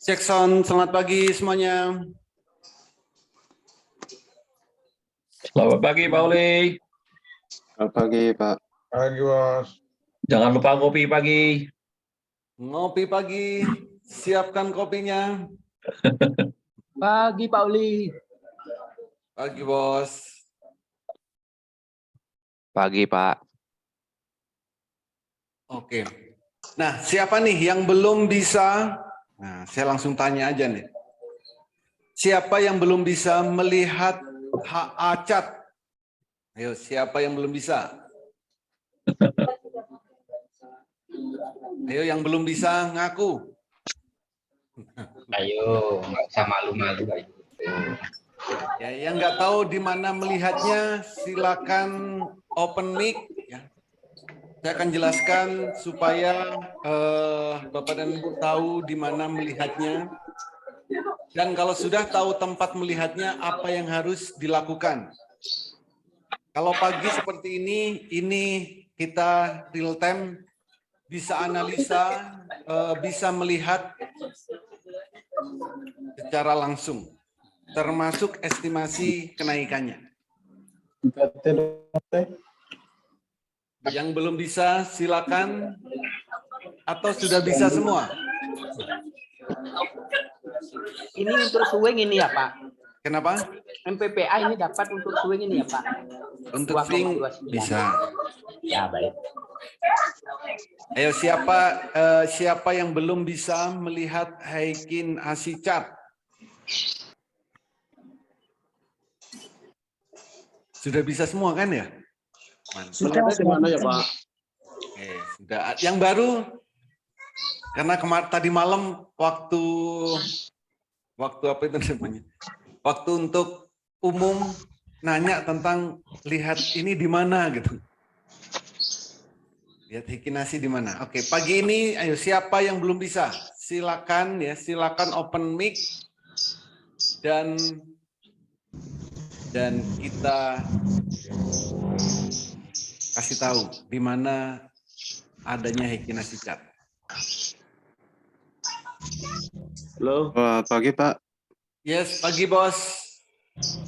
Cek sound, selamat pagi semuanya. Selamat pagi, Pak Uli. Selamat pagi, Pak. Pagi, Bos. Jangan lupa kopi pagi. Ngopi pagi, siapkan kopinya. Pagi Pak Uli. Pagi bos. Pagi, Pak. Oke. Nah, siapa nih yang belum bisa? Nah, saya langsung tanya aja nih. Siapa yang belum bisa melihat HA chat? Ayo, siapa yang belum bisa? Ayo, yang belum bisa ngaku. Ayo, nggak usah malu-malu. Ya, yang nggak tahu di mana melihatnya, silakan open mic. Ya. Saya akan jelaskan supaya Bapak dan Ibu tahu di mana melihatnya. Dan kalau sudah tahu tempat melihatnya, apa yang harus dilakukan. Kalau pagi seperti ini kita real time, bisa analisa, bisa melihat secara langsung, termasuk estimasi kenaikannya. Yang belum bisa silakan, atau sudah bisa semua? Ini untuk swing ini ya Pak. Kenapa? MPPA ini dapat untuk swing ini ya Pak. Untuk swing 2,29. bisa. Ya baik. Ayo siapa yang belum bisa melihat Heikin ASI chart? Sudah bisa semua kan ya? Sudah di mana ya, Pak? Oke, sudah. Yang baru karena tadi malam waktu apa itu namanya? Waktu untuk umum nanya tentang lihat ini di mana gitu. Lihat Heikinasi di mana? Oke, pagi ini ayo siapa yang belum bisa? Silakan ya, silakan open mic dan kita kasih tahu di mana adanya Heikinasi chat. Halo. Pagi, Pak. Yes, pagi bos.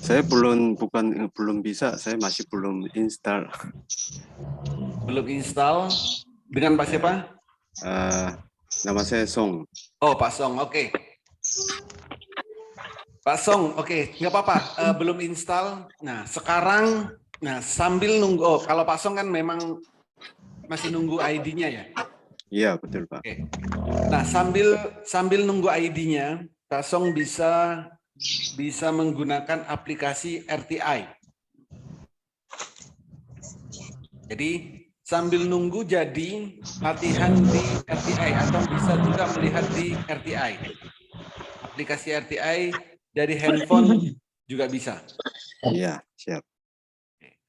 Saya belum bisa, saya masih belum install. Belum install. Dengan Pak siapa? Nama saya Song. Oh, Pak Song, oke. Pak Song, oke, nggak apa-apa, belum install. Nah, sekarang, sambil nunggu, kalau Pak Song kan memang masih nunggu ID-nya ya? Iya, betul, Pak. Oke. Nah, sambil nunggu ID-nya, Pak Song bisa menggunakan aplikasi RTI. Jadi, sambil nunggu jadi latihan di RTI atau bisa juga melihat di RTI. Aplikasi RTI dari handphone juga bisa. Iya, siap.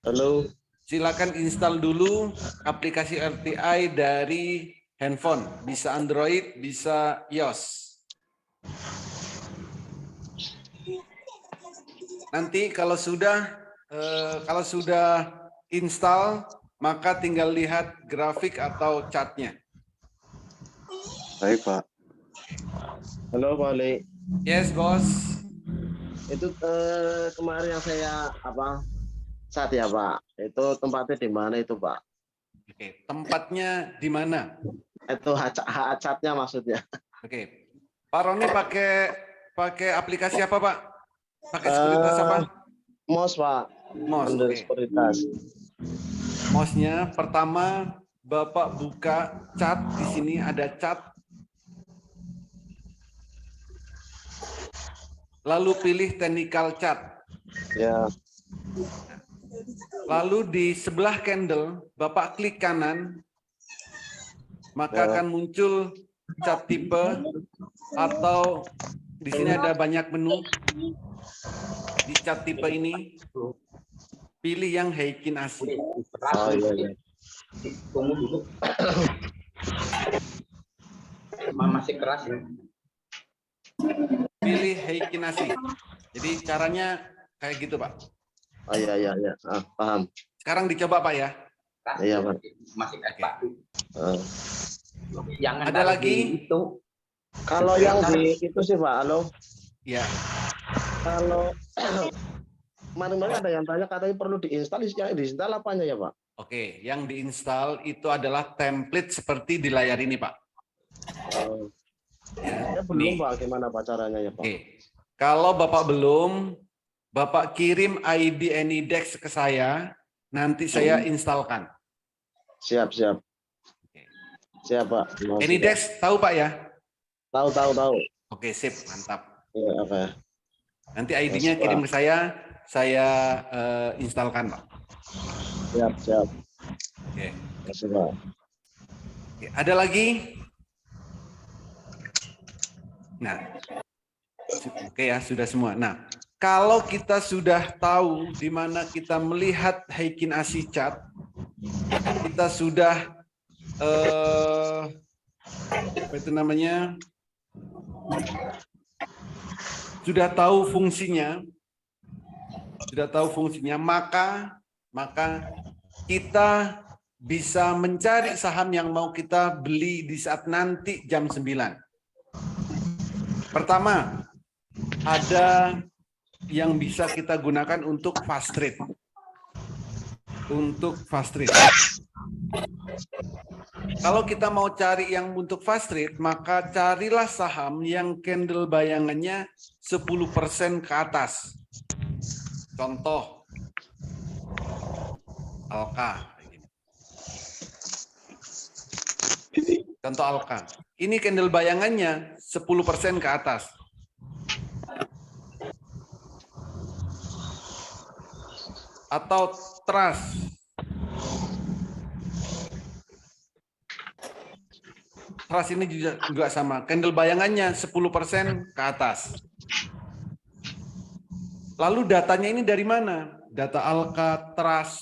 Halo. Silakan install dulu aplikasi RTI dari handphone. Bisa Android, bisa iOS. Nanti kalau sudah install, maka tinggal lihat grafik atau chartnya. Baik, Pak. Halo Pak Ali. Yes, bos. Itu kemarin yang saya chat ya Pak. Itu tempatnya di mana itu Pak? Oke, tempatnya di mana? Itu chatnya maksudnya. Oke, Pak Roni pakai aplikasi apa Pak? Pakai sekuritas apa? MOS Pak. MOS. Under Oke. sekuritas. MOS-nya pertama Bapak buka chat, di sini ada chat. Lalu pilih technical chat. Ya. Lalu di sebelah candle Bapak klik kanan, maka akan muncul chat tipe atau di sini ada banyak menu. Di chat tipe ini pilih yang Heikinasi. Oh iya iya. Tunggu dulu. Masih keras ya. Pilih Heikinasi. Jadi caranya kayak gitu, Pak. Oh iya iya iya. Paham. Sekarang dicoba, Pak ya. Iya, Pak. Masih keras Pak. Jangan Ada taruh lagi? di itu. Kalau yang di itu sih Pak, halo. Ya, Kalau kemarin-kemarin ada yang tanya katanya perlu diinstal, yang diinstal apanya ya Pak? oke. Yang diinstal itu adalah template seperti di layar ini, Pak. Oh, Ya, ya belum nih. Pak, gimana Pak caranya ya Pak? Oke. Kalau Bapak belum, Bapak kirim ID AnyDex ke saya, nanti saya instalkan. Siap, siap. Siap Pak. Mau AnyDex tahu Pak ya? siap. Tahu. Oke, sip, mantap. Iya, oke. Nanti ID-nya Yes, Pak. kirim ke saya instalkan, Pak. Siap. Oke. Kasih Pak. Oke, ada lagi? Nah, oke ya, sudah semua. Nah, kalau kita sudah tahu di mana kita melihat Heikin ASI Chat, kita sudah apa itu namanya? Sudah tahu fungsinya, maka kita bisa mencari saham yang mau kita beli di saat nanti jam 9. Pertama, ada yang bisa kita gunakan untuk fast trade. Kalau kita mau cari yang untuk fast trade, maka carilah saham yang candle bayangannya 10% ke atas. Contoh, Alka. Contoh Alka. Ini candle bayangannya 10% ke atas. Atau trust. Trust ini juga sama. Candle bayangannya 10% ke atas. Lalu datanya ini dari mana? Data Alka, trust,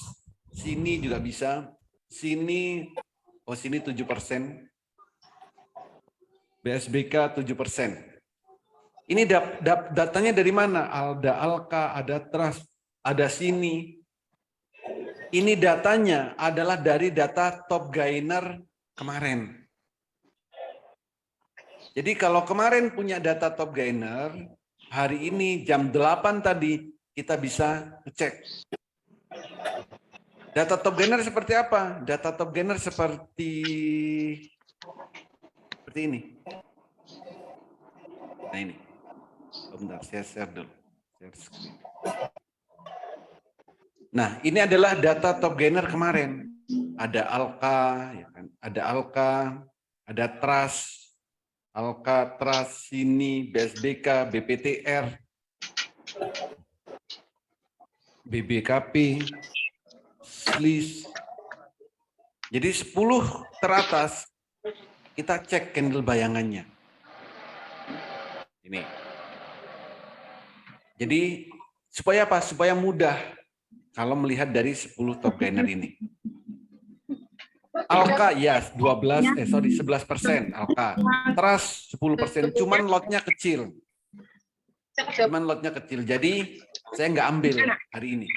sini juga bisa. Sini 7%. BSBK 7%. Ini datanya dari mana? Ada Alka, ada trust, ada sini. Ini datanya adalah dari data top gainer kemarin. Jadi kalau kemarin punya data top gainer, hari ini jam 8 tadi kita bisa cek. Data top gainer seperti apa? Data top gainer seperti ini. Nah ini. Bentar, saya share dulu. Share screen. Nah, ini adalah data top gainer kemarin. Ada Alka, ya kan? Ada Alka, ada Trust, Alka, Trust, sini, BSBK, BPTR, BBKP, SLIS. Jadi 10 teratas kita cek candle bayangannya. Ini. Jadi supaya apa? Supaya mudah kalau melihat dari 10 top gainer ini. Alka ya 11% Alka. Trust 10%, cuman lotnya kecil. Jadi saya nggak ambil hari ini.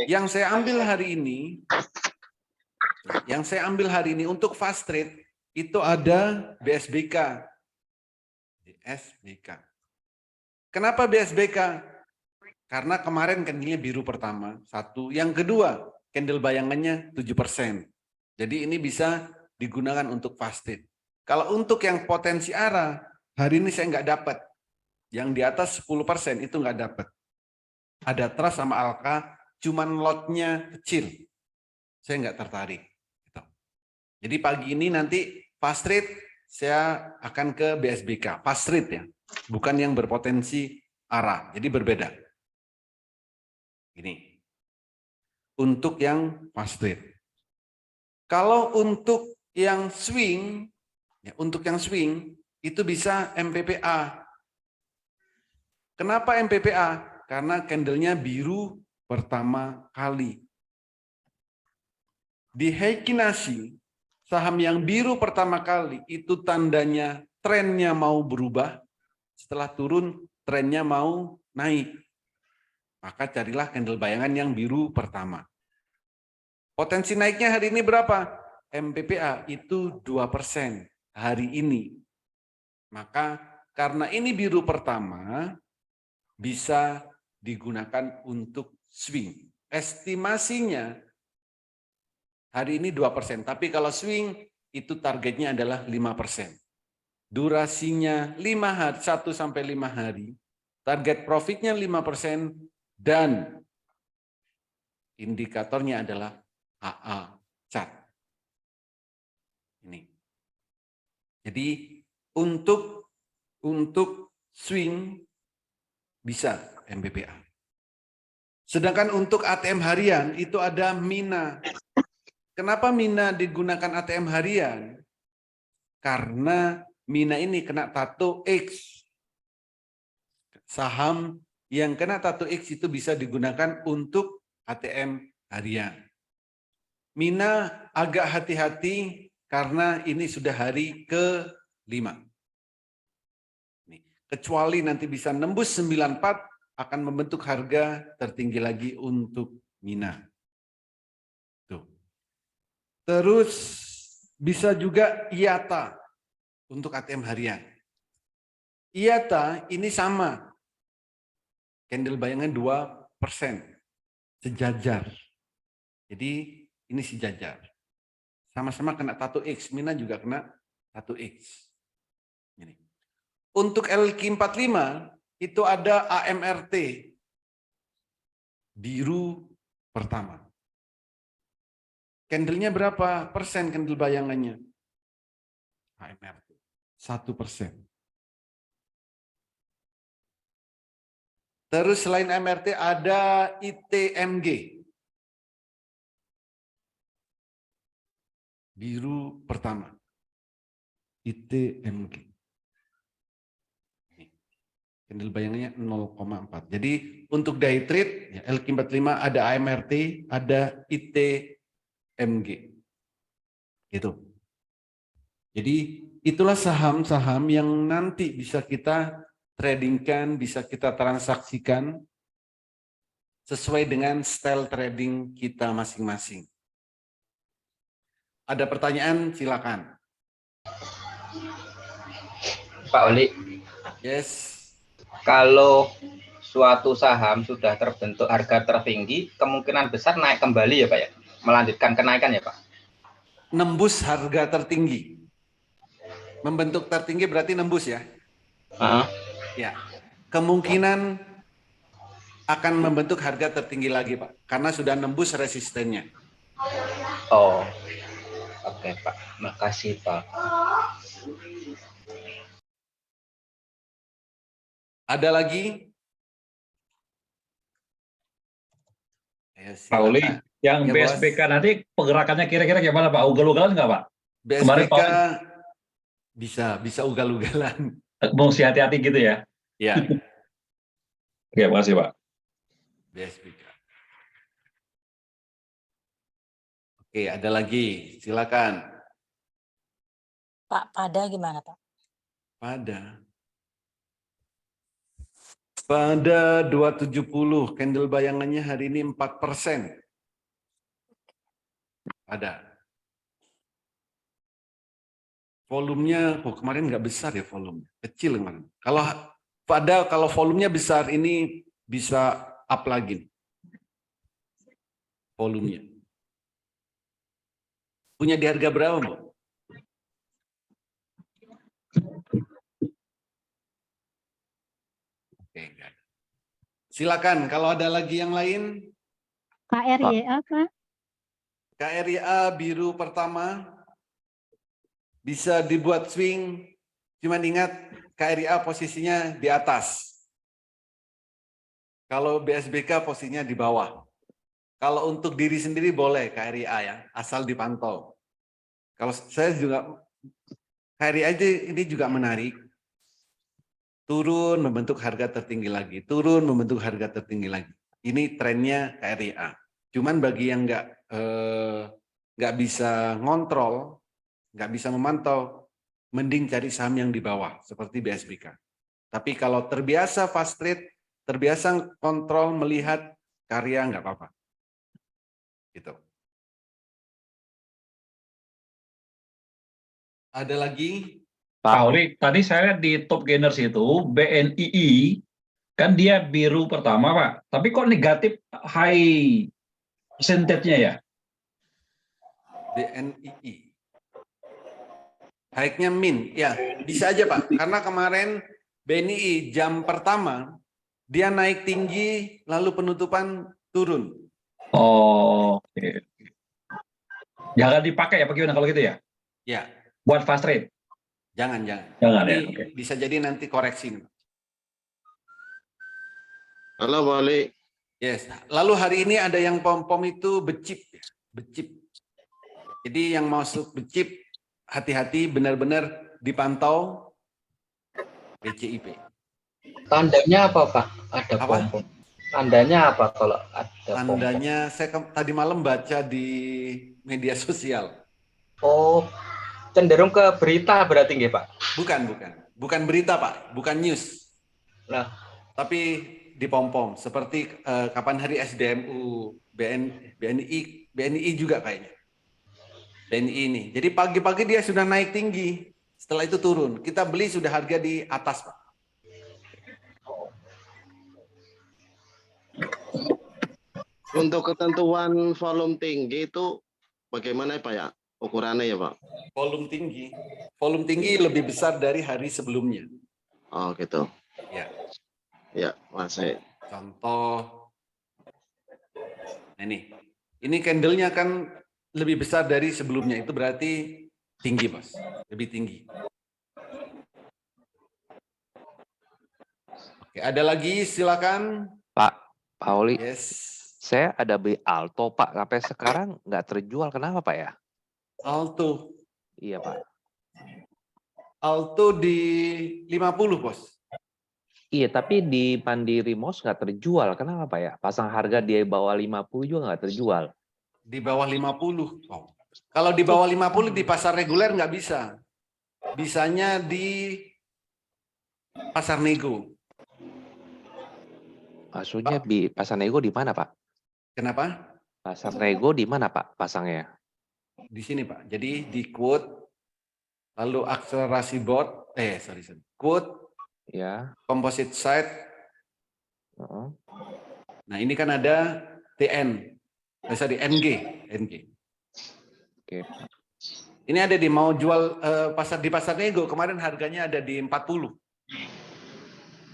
Yang saya ambil hari ini untuk fast trade itu ada BSBK. Kenapa BSBK? Karena kemarin candle-nya biru pertama, satu. Yang kedua, candle bayangannya 7%. Jadi ini bisa digunakan untuk fast trade. Kalau untuk yang potensi arah, hari ini saya nggak dapat. Yang di atas 10% itu nggak dapat. Ada Trust sama Alka, cuman lotnya kecil. Saya nggak tertarik. Jadi pagi ini nanti fast trade saya akan ke BSBK. Fast trade ya, bukan yang berpotensi arah. Jadi berbeda. Ini. Untuk yang fast trade. Kalau untuk yang swing, itu bisa MPPA. Kenapa MPPA? Karena candlenya biru pertama kali. Di Heikin ASI, saham yang biru pertama kali itu tandanya trennya mau berubah. Setelah turun, trennya mau naik. Maka carilah candle bayangan yang biru pertama. Potensi naiknya hari ini berapa? MBPA itu 2% hari ini. Maka karena ini biru pertama, bisa digunakan untuk swing. Estimasinya hari ini 2%, tapi kalau swing itu targetnya adalah 5%. Durasinya 1 sampai 5 hari, target profitnya 5%, dan indikatornya adalah AA chart. Ini. Jadi untuk swing bisa MBPA. Sedangkan untuk ATM harian itu ada Mina. Kenapa Mina digunakan ATM harian? Karena Mina ini kena tato X. Saham yang kena tato X itu bisa digunakan untuk ATM harian. Mina agak hati-hati karena ini sudah hari ke-5. Kecuali nanti bisa nembus 94 akan membentuk harga tertinggi lagi untuk Mina. Tuh. Terus bisa juga IATA untuk ATM harian. IATA ini sama. Candle bayangan 2%. Sejajar. Jadi ini sejajar. Sama-sama kena tato X. Mina juga kena tato X. Ini. Untuk LQ45 itu ada AMRT. Biru pertama. Candlenya berapa persen candle bayangannya? AMRT 1%. Terus selain MRT ada ITMG. Biru pertama. ITMG. Candle bayangannya 0,4. Jadi untuk day trade, ya, LQ45 ada AMRT, ada ITMG. Gitu. Jadi itulah saham-saham yang nanti bisa kita tradingkan, bisa kita transaksikan sesuai dengan style trading kita masing-masing. Ada pertanyaan, silakan. Pak Oli, Yes. kalau suatu saham sudah terbentuk harga tertinggi, kemungkinan besar naik kembali ya Pak ya? Melanjutkan kenaikan ya Pak? Nembus harga tertinggi. Membentuk tertinggi berarti nembus ya? Ya. Kemungkinan akan membentuk harga tertinggi lagi Pak. Karena sudah nembus resistennya. Oh, oke Pak. Makasih Pak. Ada lagi? Ya, Pak Uli, silakan. yang Ya, BSBK Bos. nanti pergerakannya kira-kira gimana Pak? Ugal-ugalan nggak Pak? Kemarin BSBK Pak bisa ugal-ugalan. mesti hati-hati gitu ya? Ya, Oke, makasih Pak. BSBK. Oke, ada lagi. Silakan. Pak, pada gimana Pak? Pada 270, candle bayangannya hari ini 4%. Ada. Volumenya, kemarin nggak besar ya volume, kecil kemarin. Kalau volumenya besar ini bisa up lagi. Volumenya. Punya di harga berapa, Mbak? Oke, enggak ada. Silakan, kalau ada lagi yang lain. KRYA Pak. KRYA biru pertama bisa dibuat swing, cuman ingat KRYA posisinya di atas. Kalau BSBK posisinya di bawah. Kalau untuk diri sendiri boleh KRYA ya, asal dipantau. Kalau saya juga KRYA ini juga menarik. Turun membentuk harga tertinggi lagi, turun membentuk harga tertinggi lagi. Ini trennya KRYA. Cuman bagi yang nggak bisa ngontrol, nggak bisa memantau, mending cari saham yang di bawah seperti BSBK. Tapi kalau terbiasa fast trade, terbiasa kontrol melihat karya, nggak apa-apa. Gitu. Ada lagi? Pak Oli, tadi saya lihat di Top Gainers itu BNII kan dia biru pertama Pak, tapi kok negatif high percentage-nya ya? BNII. High-nya min. Ya, bisa aja Pak. Karena kemarin BNI jam pertama dia naik tinggi lalu penutupan turun. Oh, oke. Jangan dipakai ya, bagaimana kalau gitu ya? Ya, Buat fast trade? jangan. Jangan Ini ya, oke. bisa jadi nanti koreksi. Halo, Pak Oli. Yes. Lalu hari ini ada yang pom-pom itu becip, ya. Becip. Jadi yang masuk becip hati-hati, benar-benar dipantau BCIP. Tandanya apa Pak? Ada Apa? pom-pom. Tandanya apa kalau ada pom-pom? Tandanya saya tadi malam baca di media sosial. Oh, cenderung ke berita berarti nggih Pak? Bukan berita Pak, bukan news. Nah, Tapi di pom-pom seperti kapan hari SDMU, BNI juga kayaknya. BNI ini. Jadi pagi-pagi dia sudah naik tinggi, setelah itu turun. Kita beli sudah harga di atas Pak. Untuk ketentuan volume tinggi itu bagaimana Pak ya? Ukurannya ya Pak? Volume tinggi lebih besar dari hari sebelumnya. Oh gitu. Ya. Ya, masih. Contoh, nah ini candlenya kan lebih besar dari sebelumnya, itu berarti tinggi Bos, lebih tinggi. Oke, ada lagi silakan. Pak Pauli, Yes. saya ada beli Alto Pak, sampai sekarang nggak terjual. Kenapa Pak ya? Alto. Iya Pak. Alto di 50 Bos. Iya, tapi di Mandiri Mos nggak terjual. Kenapa Pak ya? Pasang harga di bawah 50 juga nggak terjual. Di bawah 50. Oh. Kalau di bawah 50 di pasar reguler nggak bisa. Bisanya di pasar nego. Maksudnya di pasar nego di mana Pak? Kenapa? Pasar nego di mana Pak pasangnya? Di sini Pak. Jadi di quote, lalu akselerasi bot, quote, Ya. composite site. Nah ini kan ada TN, NG. Oke. Ini ada di mau jual di pasar nego, kemarin harganya ada di 40.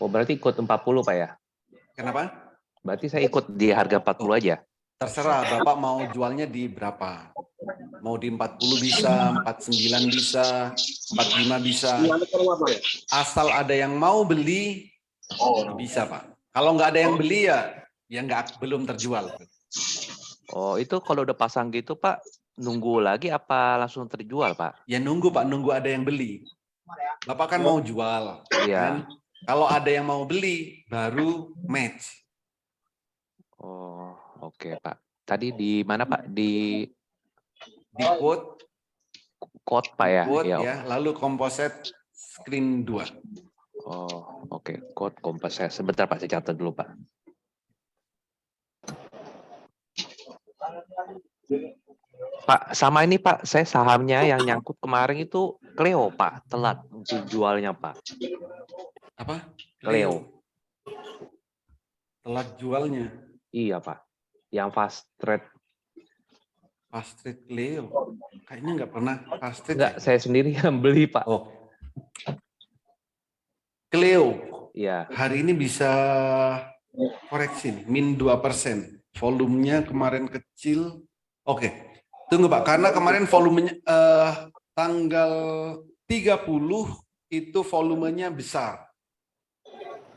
Oh berarti ikut 40 Pak ya? Kenapa? Berarti saya ikut di harga 40 aja. Terserah Bapak mau jualnya di berapa. Mau di 40 bisa, 49 bisa, 45 bisa. Asal ada yang mau beli, bisa Pak. Kalau nggak ada yang beli ya belum terjual. Oh itu kalau udah pasang gitu Pak, nunggu lagi apa langsung terjual Pak? Ya nunggu Pak, nunggu ada yang beli. Bapak kan mau jual. Iya. Kan? Kalau ada yang mau beli, baru match. Oh oke Pak. Tadi di mana Pak? Di quote Pak ya? Quote, Ya. ya. Lalu composite screen 2. Oh oke. Code kompas saya. Sebentar Pak, saya catat dulu Pak. Pak, sama ini Pak, saya sahamnya yang nyangkut kemarin itu Cleo Pak, telat untuk jualnya Pak. Apa? Cleo. Telat jualnya. Iya Pak, yang fast trade. Fast trade Cleo. Kayaknya nggak pernah fast trade. Enggak, Ya? saya sendiri yang beli Pak. Oh. Cleo. Iya. Hari ini bisa koreksi nih, min 2%. Volumenya kemarin kecil. Oke. Tunggu Pak, karena kemarin volumenya tanggal 30 itu volumenya besar.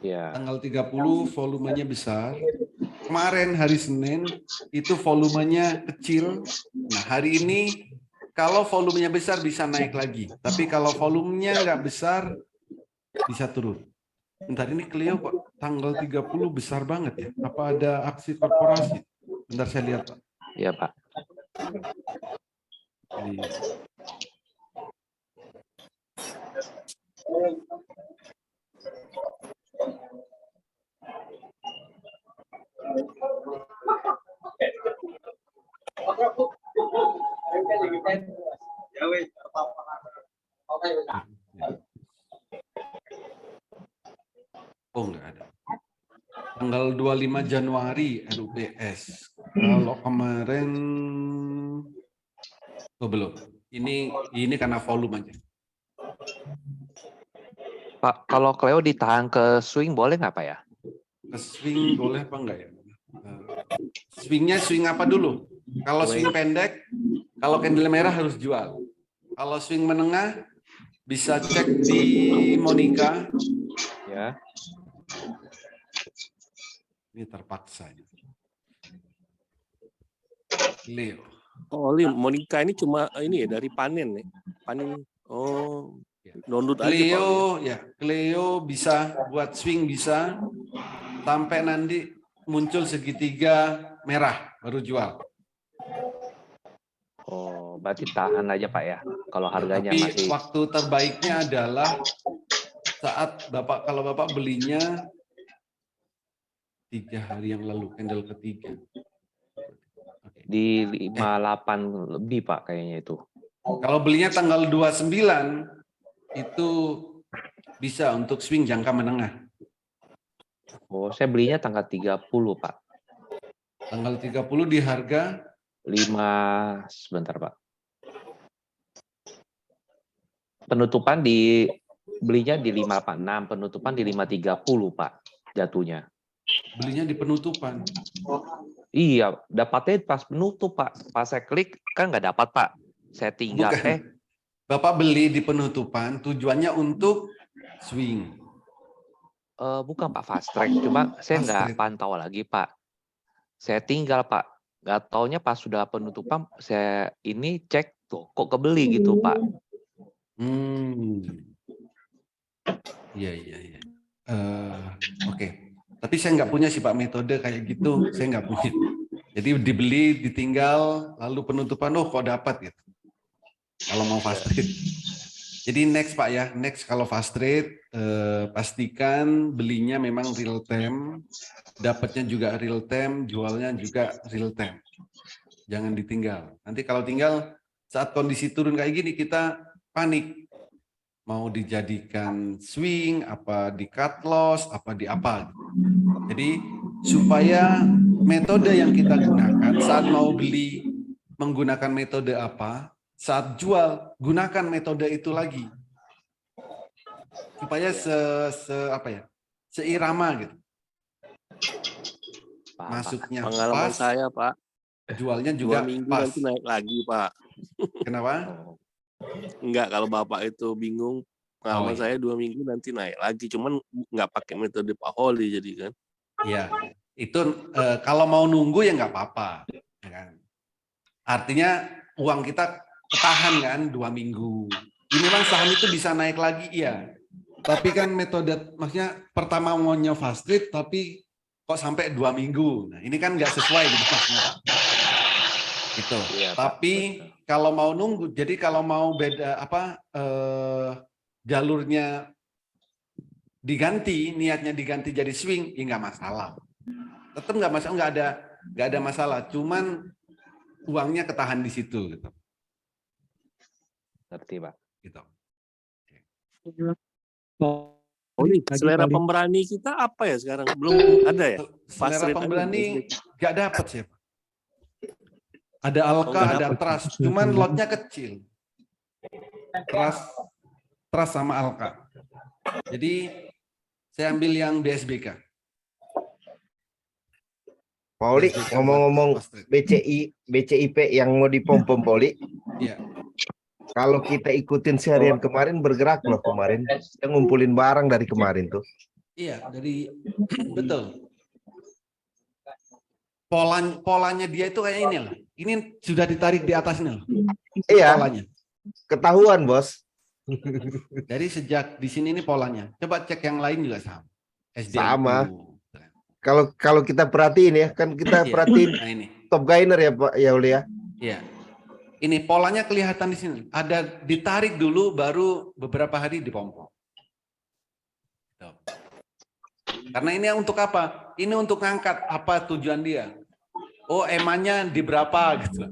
Iya. Tanggal 30 volumenya besar. Kemarin hari Senin itu volumenya kecil. Nah, hari ini kalau volumenya besar bisa naik lagi. Tapi kalau volumenya nggak besar bisa turun. Bentar, ini Cleo Pak, tanggal 30 besar banget ya. Apa ada aksi korporasi? Bentar saya lihat Pak. Iya Pak. Cleo. Oh, enggak ada. Tanggal 25 Januari RUPS. Kalau kemarin oh belum. Ini karena volume aja. Pak, kalau Cleo ditahan ke swing boleh nggak Pak ya? Ke swing boleh apa enggak ya? Swingnya swing apa dulu? Kalau swing pendek, kalau candle merah harus jual. Kalau swing menengah bisa cek di Monica. Ya. Ini terpaksa. Leo. Oh, Monica ini cuma ini ya dari panen ya. Panen. Oh, download aja Pak. Cleo ya, Cleo bisa buat swing bisa sampai nanti muncul segitiga merah baru jual. Oh, berarti tahan aja Pak ya. Kalau harganya Tapi masih waktu terbaiknya adalah saat kalau Bapak belinya 3 hari yang lalu, candle ketiga. di 58 lebih Pak kayaknya itu. Kalau belinya tanggal 29 itu bisa untuk swing jangka menengah. Oh, saya belinya tanggal 30 Pak. Tanggal 30 di harga 5 sebentar Pak. Penutupan belinya di 586, penutupan di 530 Pak jatuhnya. belinya di penutupan. Iya, dapatnya pas penutup Pak. Pas saya klik kan nggak dapat Pak. Saya tinggal Bukan. Bapak beli di penutupan tujuannya untuk swing. Bukan Pak, fast track. Cuma saya Fast nggak track. pantau lagi Pak. Saya tinggal Pak. Nggak taunya pas sudah penutupan saya ini cek tuh kok kebeli gitu Pak. Iya. Oke. Tapi saya nggak punya sih Pak metode kayak gitu. Saya nggak punya. Jadi dibeli, ditinggal, lalu penutupan, oh kok dapat gitu. Kalau mau fast trade. Jadi next Pak ya, next kalau fast trade pastikan belinya memang real time, dapatnya juga real time, jualnya juga real time. Jangan ditinggal. Nanti kalau tinggal saat kondisi turun kayak gini kita panik. Mau dijadikan swing, apa di cut loss, apa di apa. Jadi supaya metode yang kita gunakan saat mau beli menggunakan metode apa, saat jual gunakan metode itu lagi. Supaya seirama gitu. Masuknya pengalaman pas, saya Pak. jualnya juga 2 minggu pas. nanti naik lagi Pak. Kenapa? Enggak, kalau Bapak itu bingung, pengalaman iya. saya 2 minggu nanti naik lagi. Cuman nggak pakai metode Pak Holly jadi kan. Iya, itu kalau mau nunggu ya nggak apa-apa. Ya kan? Artinya uang kita ketahan kan 2 minggu. Ini memang saham itu bisa naik lagi, iya. Tapi kan metode, maksudnya pertama maunya fast trade, tapi kok sampai 2 minggu. Nah ini kan nggak sesuai gitu maksudnya. Gitu. Iya, Pak. Tapi kalau mau nunggu, jadi kalau mau beda jalurnya diganti, niatnya diganti jadi swing, ya nggak masalah. Tetap nggak masalah, nggak ada masalah. Cuman uangnya ketahan di situ, gitu. Ngerti Pak. Gitu. Holly, selera pemberani kita apa ya sekarang? Belum ada ya? Fast Selera rate pemberani aja. nggak dapat sih. Ada Alka, nggak ada dapet. Trust, cuman lotnya kecil. Trust sama Alka. Jadi saya ambil yang BSBK. Pauli, BSBK ngomong-ngomong fast trade. BCIP yang mau dipom-pom Pauli, Iya. kalau kita ikutin seharian kemarin bergerak loh kemarin. Kita ngumpulin barang dari kemarin tuh. Iya, dari betul. Polanya dia itu kayak ini loh. Ini sudah ditarik di atas ini loh. Iya, Polanya. ketahuan bos. Dari sejak di sini ini polanya. Coba cek yang lain juga sama. SDN. Sama. Kalau kita perhatiin ya, kan kita Iya. perhatiin Nah ini. top gainer ya Pak ya Uli ya. Iya. Ini polanya kelihatan di sini. Ada ditarik dulu baru beberapa hari dipompom. Tuh. Karena ini untuk apa? Ini untuk ngangkat apa tujuan dia. Oh, EMA-nya di berapa gitu.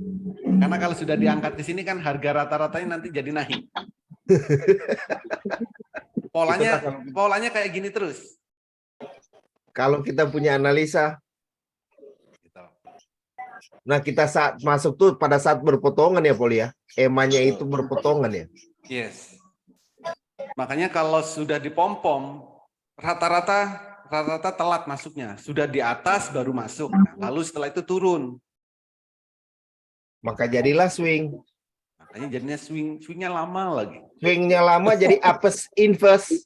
Karena kalau sudah diangkat di sini kan harga rata-ratanya nanti jadi naik. Polanya kayak gini terus. Kalau kita punya analisa, Gitu. nah kita saat masuk tuh pada saat berpotongan ya Poli ya. EMA-nya itu berpotongan ya. Yes. Makanya kalau sudah dipom-pom, rata-rata telat masuknya. Sudah di atas baru masuk. Nah, lalu setelah itu turun. Maka jadilah swing. Makanya jadinya swingnya lama lagi. Swingnya lama jadi apes inverse.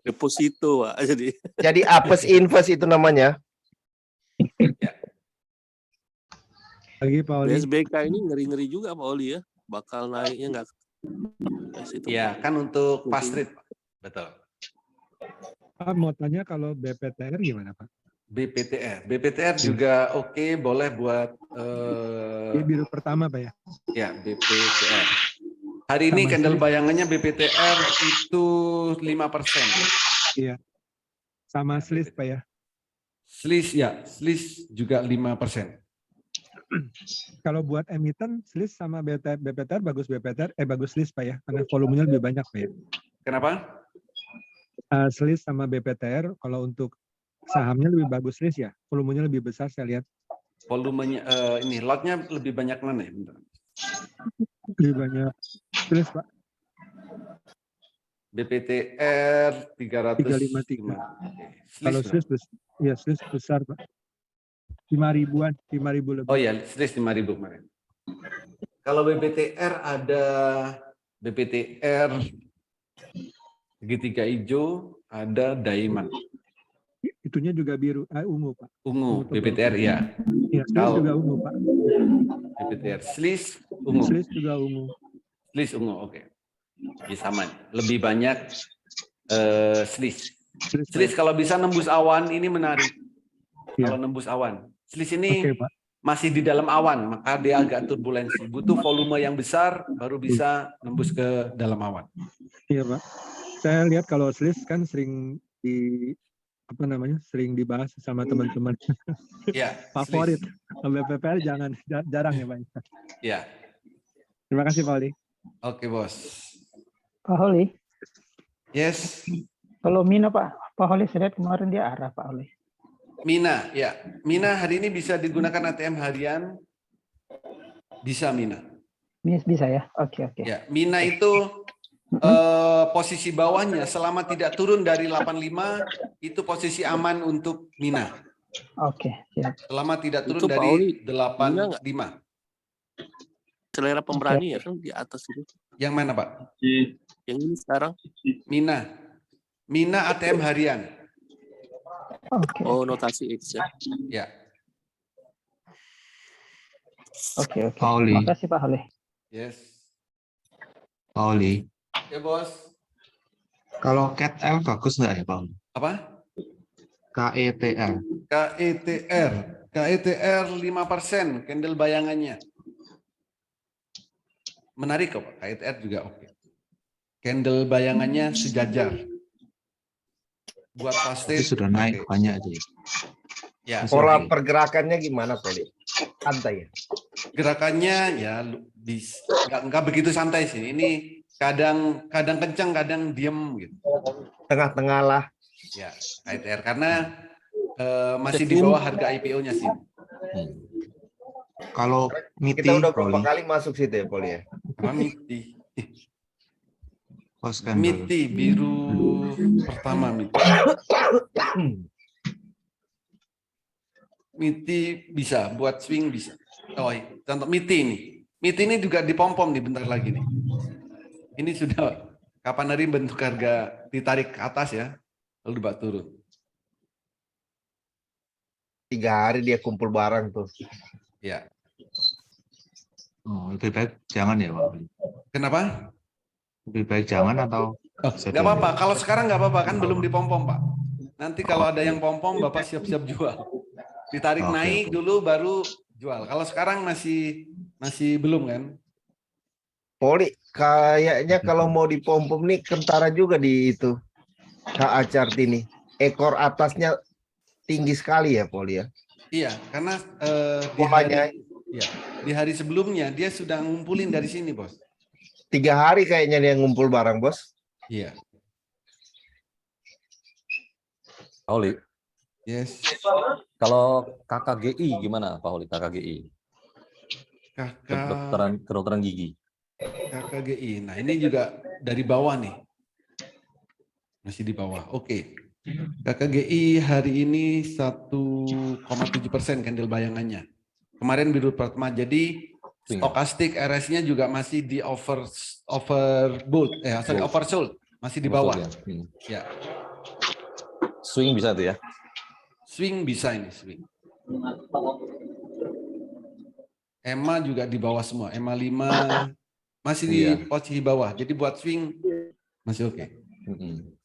Deposito, Pak. Jadi apes inverse itu namanya. Lagi Pak Oli. SBK ini ngeri-ngeri juga Pak Oli ya. Bakal naiknya nggak? Ya, kan untuk fast rate, Pak. Betul. Pak mau tanya kalau BPTR gimana Pak? BPTR juga oke, boleh buat Di biru pertama Pak ya? ya BPTR. Hari ini Sama candle sih. bayangannya BPTR itu 5%. Iya. Sama SLIS Pak ya? SLIS juga 5%. Kalau buat emiten SLIS sama BPTR bagus bagus SLIS Pak ya? Karena volumenya lebih banyak Pak ya? Kenapa? SLIS sama BPTR kalau untuk sahamnya lebih bagus SLIS ya? Volumenya lebih besar saya lihat. Volumenya ini lotnya lebih banyak mana ya? Bentar. Lebih banyak SLIS Pak. BPTR 353. 353. Kalau SLIS ya SLIS besar Pak. 5.000-an, 5.000 lebih. Oh ya, SLIS 5.000 kemarin. Kalau BPTR ada BPTR segitiga hijau, ada Diamond. Itunya juga biru, ungu Pak. Ungu, BPTR ya. Iya, SLIS Kalau juga ungu Pak. BPTR SLIS ungu. SLIS juga ungu. SLIS ungu, oke. Ya, sama. Lebih banyak SLIS. SLIS kalau bisa nembus awan ini menarik. Ya. Kalau nembus awan. SLIS ini Oke, Pak. masih di dalam awan, maka dia agak turbulensi. Butuh volume yang besar baru bisa nembus ke dalam awan. Iya Pak. Saya lihat kalau SLIS kan sering sering dibahas sama teman-teman. Ya, Favorit. Kalau BPPR jarang ya Pak. Ya. Terima kasih Pak Oli. Oke, Bos. Pak Oli, Yes. kalau Mina Pak Oli saya lihat kemarin dia arah Pak Oli. Mina, ya. Mina hari ini bisa digunakan ATM harian. Bisa Mina. Bisa ya? Oke. Ya, Mina itu posisi bawahnya selama tidak turun dari 85 itu posisi aman untuk Mina. Oke, siap. Selama tidak turun Itu, Pak dari Oli, 85. Selera pemberani ya kan di atas itu. Yang mana, Pak? Yang ini sekarang. Mina ATM harian. Oke. Oh, notasi X ya. Ya. Oke. Pak Oli. Terima kasih Pak Oli. Yes. Pak Oli, Ya, Bos. kalau CATL bagus nggak ya Pak Oli? Apa? KETL. KETR 5% candle bayangannya. Menarik kok, Pak. KETR juga oke. Candle bayangannya sejajar. Buat pasti Tapi sudah naik banyak aja. Ya. Pola pergerakannya gimana Poli? Santai ya? Gerakannya ya nggak begitu santai sih. Ini kadang kencang, kadang diem gitu. Tengah-tengah lah. Ya, KETR karena masih di bawah harga IPO-nya sih. Kalau MITI, Kita udah berapa Poli, kali masuk situ ya Poli ya? Apa MITI? post candle. MITI biru pertama MITI. MITI bisa buat swing bisa. Oh, contoh MITI ini. MITI ini juga dipom-pom nih bentar lagi nih. Ini sudah kapan hari bentuk harga ditarik ke atas ya, lalu dibawa turun. 3 hari dia kumpul barang tuh. Ya. Oh, lebih baik jangan ya Pak Oli. Kenapa? Lebih baik jangan atau? Nggak apa-apa. Kalau sekarang nggak apa-apa kan belum dipom-pom Pak. Nanti kalau ada yang pom-pom Bapak siap-siap jual. Ditarik Oke, naik dulu baru jual. Kalau sekarang masih belum kan? Poli, kayaknya kalau mau dipom-pom nih kentara juga di itu. KA chart ini. Ekor atasnya tinggi sekali ya Poli ya. Iya, karena Polanya di hari sebelumnya dia sudah ngumpulin dari sini, Bos. 3 hari kayaknya dia ngumpul barang, Bos. Iya. Pak Holi, Yes. kalau KKGI gimana Pak Holi, KKGI? Kedokteran gigi. KKGI. Nah, ini juga dari bawah nih. Masih di bawah. Oke. KKGI hari ini 1,7% candle bayangannya. Kemarin biru pertama. Jadi stokastik RS-nya juga masih di oversold, masih di bawah. Ya. Swing bisa tuh ya? Swing bisa ini, swing. EMA juga di bawah semua. EMA 5 masih di posisi bawah. Jadi buat swing masih oke.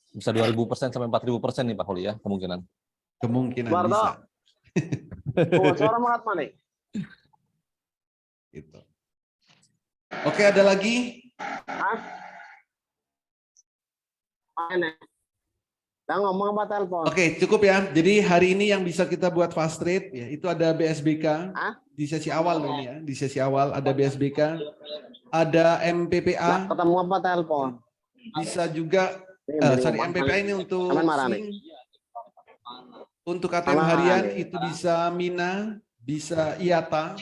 Bisa 2.000% sampai 4.000% nih Pak Holi ya, kemungkinan. Kemungkinan Wardo. bisa. Oh, suara Mahatma nih. Gitu. Oke, ada lagi? Ngomong apa telepon? Oke, cukup ya. Jadi hari ini yang bisa kita buat fast trade ya, itu ada BSBK di sesi awal ini ya. Di sesi awal ada BSBK, ada MPPA. Ketemu apa telepon? Bisa juga MPPA ini untuk swing. Untuk ATM harian itu bisa Mina, bisa IATA.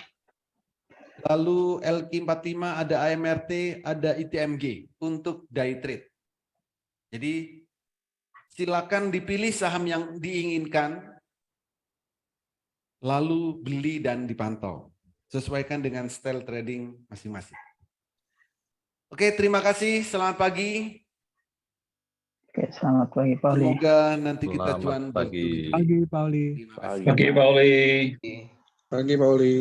Lalu LQ45 ada AMRT, ada ITMG untuk day trade. Jadi silakan dipilih saham yang diinginkan, lalu beli dan dipantau. Sesuaikan dengan style trading masing-masing. Oke, terima kasih. Selamat pagi. Oke, selamat pagi Pak Holi. Semoga nanti kita cuan pagi. Pagi, Pauli. Pagi, Pak Holi. Pagi, Pauli.